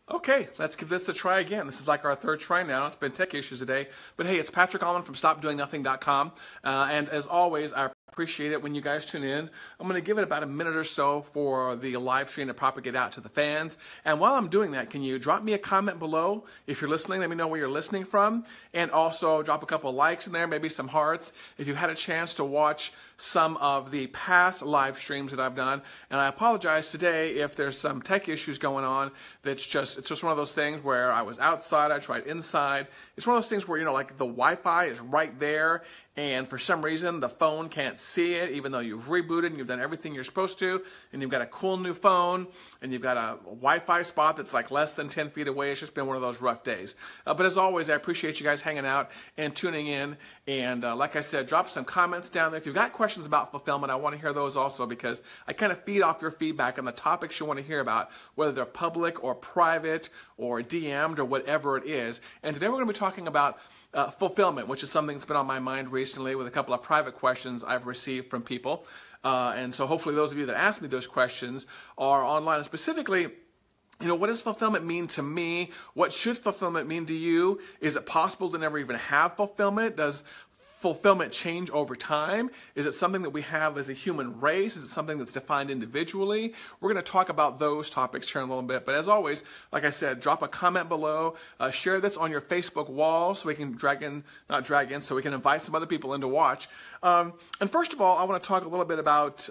Okay, let's give this a try again. This is like our third try now. It's been tech issues today. But hey, it's Patrick Allman from StopDoingNothing.com. And as always, I appreciate it when you guys tune in. I'm going to give it about a minute or so for the live stream to propagate out to the fans. And while I'm doing that, can you drop me a comment below if you're listening? Let me know where you're listening from. And also drop a couple of likes in there, maybe some hearts. If you've had a chance to watch some of the past live streams that I've done. And I apologize today if there's some tech issues going on. It's just one of those things where I was outside, I tried inside. It's one of those things where, like the Wi-Fi is right there, and for some reason the phone can't see it, even though you've rebooted and you've done everything you're supposed to, and you've got a cool new phone, and you've got a Wi-Fi spot that's like less than 10 feet away. It's just been one of those rough days. But as always, I appreciate you guys hanging out and tuning in. And like I said, drop some comments down there. If you've got questions about fulfillment, I want to hear those also, because I kind of feed off your feedback on the topics you want to hear about, whether they're public or private or DM'd or whatever it is. And today we're going to be talking about fulfillment, which is something that's been on my mind recently with a couple of private questions I've received from people. And so hopefully those of you that asked me those questions are online. And specifically, what does fulfillment mean to me? What should fulfillment mean to you? Is it possible to never even have fulfillment? Does fulfillment change over time? Is it something that we have as a human race? Is it something that's defined individually? We're going to talk about those topics here in a little bit. But as always, like I said, drop a comment below. Share this on your Facebook wall so we can so we can invite some other people in to watch. And first of all, I want to talk a little bit about,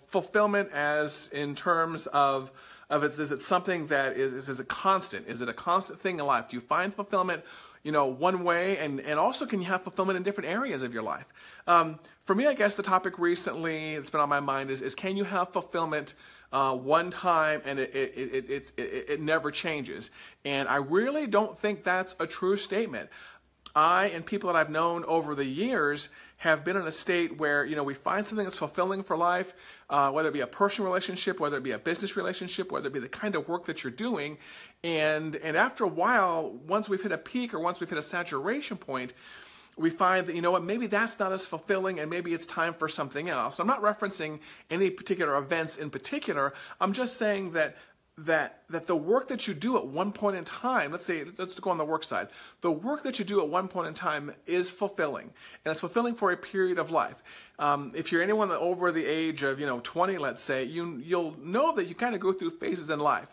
fulfillment as in terms of is it something that is a constant? Is it a constant thing in life? Do you find fulfillment one way, and also can you have fulfillment in different areas of your life? For me, I guess the topic recently that's been on my mind is can you have fulfillment one time and it never changes? And I really don't think that's a true statement. I and people that I've known over the years have been in a state where, we find something that's fulfilling for life, whether it be a personal relationship, whether it be a business relationship, whether it be the kind of work that you're doing. And after a while, once we've hit a peak or once we've hit a saturation point, we find that, maybe that's not as fulfilling and maybe it's time for something else. I'm not referencing any particular events in particular. I'm just saying that the work that you do at one point in time, let's go on the work side. The work that you do at one point in time is fulfilling, and it's fulfilling for a period of life. If you're anyone over the age of 20, let's say, you'll know that you kind of go through phases in life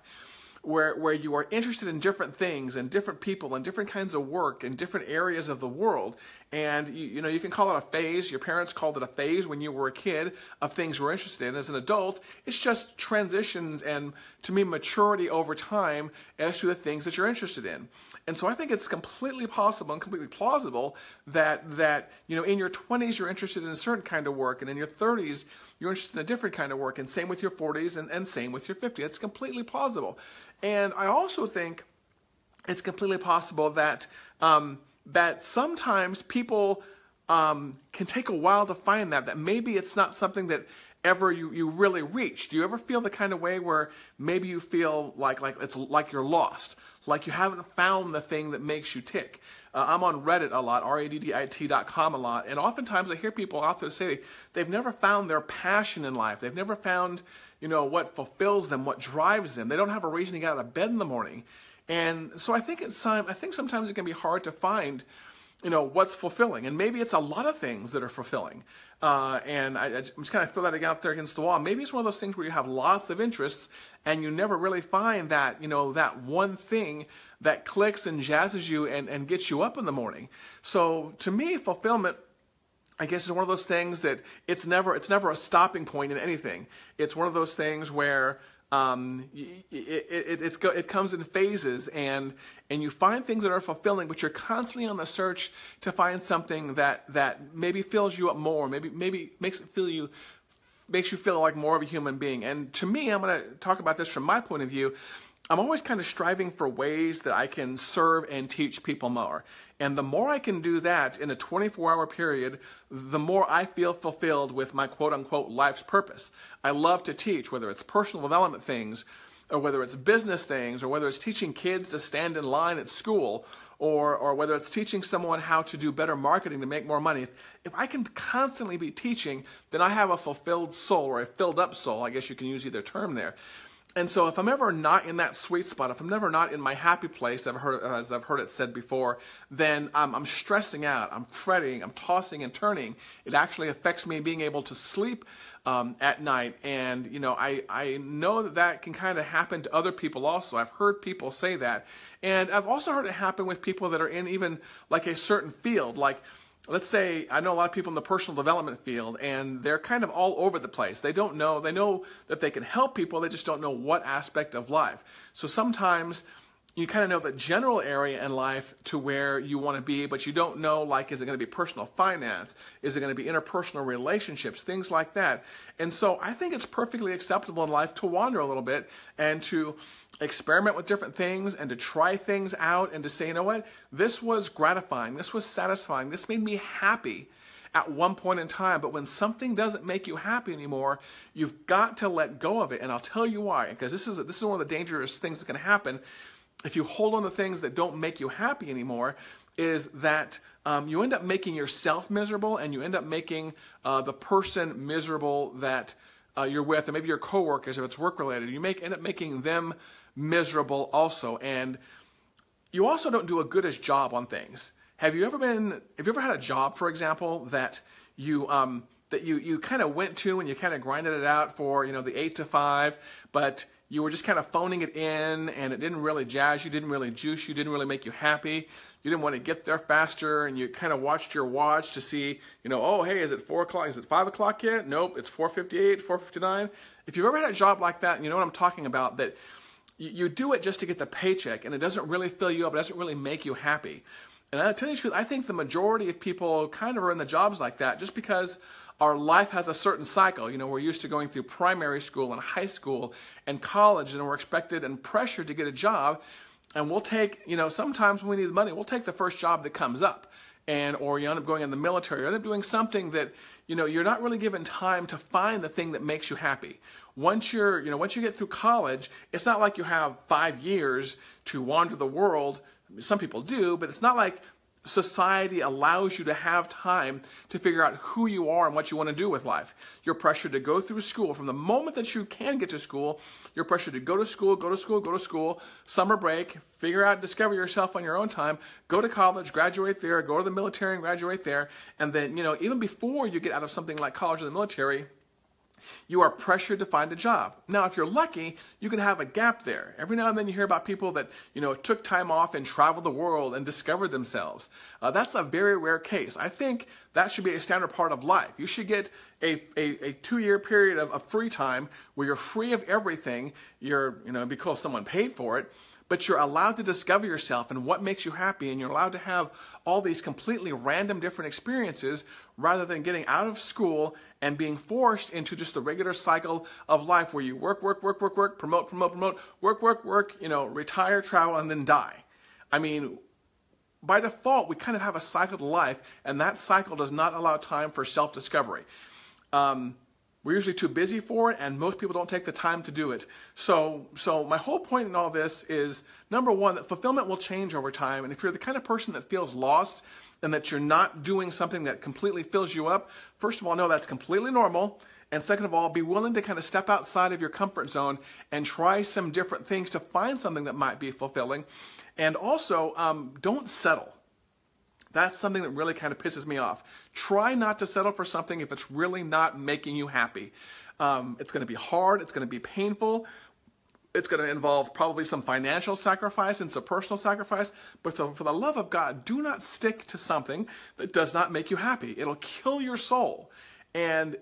where you are interested in different things and different people and different kinds of work in different areas of the world. And you can call it a phase. Your parents called it a phase when you were a kid of things you were interested in. As an adult, it's just transitions and, to me, maturity over time as to the things that you're interested in. And so I think it's completely possible and completely plausible that in your 20s you're interested in a certain kind of work, and in your 30s you're interested in a different kind of work, and same with your 40s and same with your 50s. It's completely plausible. And I also think it's completely possible that that sometimes people can take a while to find that maybe it's not something that ever you really reach. Do you ever feel the kind of way where maybe you feel like it's like you're lost, like you haven't found the thing that makes you tick? I'm on Reddit a lot, Reddit.com a lot, and oftentimes I hear people out there say they've never found their passion in life. They've never found, what fulfills them, what drives them. They don't have a reason to get out of bed in the morning. And so I think sometimes it can be hard to find, what's fulfilling. And maybe it's a lot of things that are fulfilling. And I just kind of throw that out there against the wall. Maybe it's one of those things where you have lots of interests and you never really find that, that one thing that clicks and jazzes you and gets you up in the morning. So to me, fulfillment, I guess, is one of those things that it's never a stopping point in anything. It's one of those things where it comes in phases, and you find things that are fulfilling, but you're constantly on the search to find something that maybe fills you up more, maybe makes you feel like more of a human being. And to me, I'm going to talk about this from my point of view. I'm always kind of striving for ways that I can serve and teach people more. And the more I can do that in a 24-hour period, the more I feel fulfilled with my quote-unquote life's purpose. I love to teach, whether it's personal development things, or whether it's business things, or whether it's teaching kids to stand in line at school, or whether it's teaching someone how to do better marketing to make more money. If I can constantly be teaching, then I have a fulfilled soul, or a filled up soul. I guess you can use either term there. And so if I'm ever not in that sweet spot, if I'm never not in my happy place, as I've heard it said before, then I'm stressing out, I'm fretting, I'm tossing and turning. It actually affects me being able to sleep at night. And, you know, I know that that can kind of happen to other people also. I've heard people say that. And I've also heard it happen with people that are in even like a certain field, like, let's say, I know a lot of people in the personal development field, and they're kind of all over the place. They don't know, they know that they can help people, they just don't know what aspect of life. So sometimes you kind of know the general area in life to where you want to be, but you don't know, like, is it going to be personal finance? Is it going to be interpersonal relationships? Things like that. And so I think it's perfectly acceptable in life to wander a little bit and to experiment with different things and to try things out and to say, you know what, this was gratifying, this was satisfying, this made me happy at one point in time, but when something doesn't make you happy anymore, you've got to let go of it. And I'll tell you why, because this is one of the dangerous things that can happen if you hold on to things that don't make you happy anymore, is that you end up making yourself miserable, and you end up making the person miserable that you're with, or maybe your coworkers if it's work related. You end up making them miserable also, and you also don't do a goodish job on things. Have you ever had a job, for example, that you kind of went to and you kind of grinded it out for, you know, the 8 to 5, but you were just kind of phoning it in, and it didn't really jazz you, didn't really juice you, didn't really make you happy. You didn't want to get there faster, and you kind of watched your watch to see, you know, oh, hey, is it 4 o'clock? Is it 5 o'clock yet? Nope, it's 4:58, 4:59. If you've ever had a job like that, you know what I'm talking about, that you do it just to get the paycheck, and it doesn't really fill you up, it doesn't really make you happy. And I'll tell you the truth, I think the majority of people kind of are in the jobs like that just because our life has a certain cycle. You know, we're used to going through primary school and high school and college, and we're expected and pressured to get a job. And we'll take, you know, sometimes when we need money, we'll take the first job that comes up. Or you end up going in the military, or end up doing something that, you know, you're not really given time to find the thing that makes you happy. Once you get through college, it's not like you have 5 years to wander the world. Some people do, but it's not like society allows you to have time to figure out who you are and what you want to do with life. You're pressured to go through school. From the moment that you can get to school, you're pressured to go to school, summer break, figure out, discover yourself on your own time, go to college, graduate there, go to the military and graduate there. And then, you know, even before you get out of something like college or the military, you are pressured to find a job. Now, if you're lucky, you can have a gap there. Every now and then you hear about people that, you know, took time off and traveled the world and discovered themselves. That's a very rare case. I think that should be a standard part of life. You should get a 2-year period of free time where you're free of everything. You're, you know, because someone paid for it. But you're allowed to discover yourself and what makes you happy, and you're allowed to have all these completely random different experiences rather than getting out of school and being forced into just the regular cycle of life where you work, promote, work, you know, retire, travel, and then die. I mean, by default, we kind of have a cycle to life, and that cycle does not allow time for self-discovery. We're usually too busy for it, and most people don't take the time to do it. So my whole point in all this is, number one, that fulfillment will change over time. And if you're the kind of person that feels lost and that you're not doing something that completely fills you up, first of all, know that's completely normal. And second of all, be willing to kind of step outside of your comfort zone and try some different things to find something that might be fulfilling. And also, don't settle. That's something that really kind of pisses me off. Try not to settle for something if it's really not making you happy. It's going to be hard. It's going to be painful. It's going to involve probably some financial sacrifice and some personal sacrifice. But for the love of God, do not stick to something that does not make you happy. It'll kill your soul. And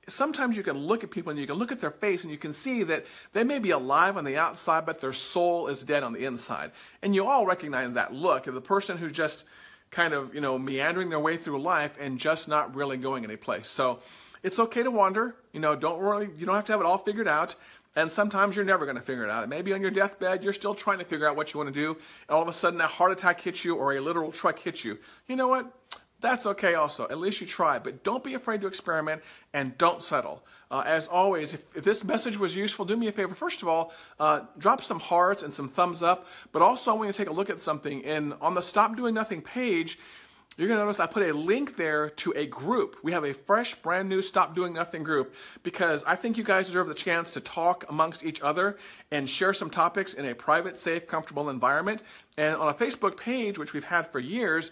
sometimes you can look at people and you can look at their face and you can see that they may be alive on the outside, but their soul is dead on the inside. And you all recognize that look of the person who just kind of, you know, meandering their way through life and just not really going any place. So it's okay to wander. You know, you don't have to have it all figured out. And sometimes you're never going to figure it out. Maybe on your deathbed, you're still trying to figure out what you want to do. And all of a sudden, a heart attack hits you or a literal truck hits you. You know what? That's okay also. At least you try. But don't be afraid to experiment and don't settle. As always, if this message was useful, do me a favor. First of all, drop some hearts and some thumbs up. But also, I want you to take a look at something. On the Stop Doing Nothing page, you're going to notice I put a link there to a group. We have a fresh, brand new Stop Doing Nothing group because I think you guys deserve the chance to talk amongst each other and share some topics in a private, safe, comfortable environment. And on a Facebook page, which we've had for years,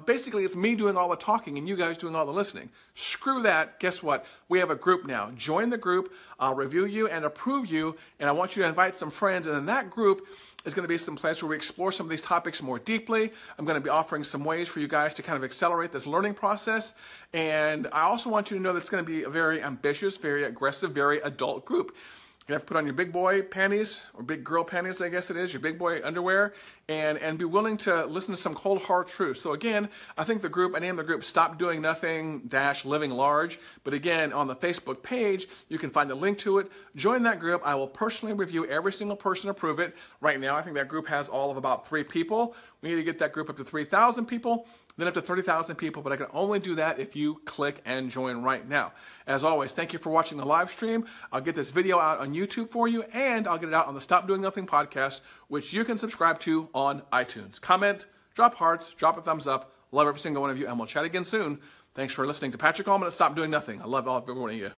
basically it's me doing all the talking and you guys doing all the listening. Screw that. Guess what? We have a group now. Join the group. I'll review you and approve you, and I want you to invite some friends. And in that group is going to be some place where we explore some of these topics more deeply. I'm going to be offering some ways for you guys to kind of accelerate this learning process. And I also want you to know that it's going to be a very ambitious, very aggressive, very adult group. You have to put on your big boy panties, or big girl panties, I guess it is, your big boy underwear, and be willing to listen to some cold, hard truths. So again, I think I named the group Stop Doing Nothing - Living Large. But again, on the Facebook page, you can find the link to it. Join that group. I will personally review every single person, approve it. Right now, I think that group has all of about 3 people. We need to get that group up to 3,000 people. Then up to 30,000 people, but I can only do that if you click and join right now. As always, thank you for watching the live stream. I'll get this video out on YouTube for you, and I'll get it out on the Stop Doing Nothing podcast, which you can subscribe to on iTunes. Comment, drop hearts, drop a thumbs up. Love every single one of you, and we'll chat again soon. Thanks for listening to Patrick Allman at Stop Doing Nothing. I love every one of you.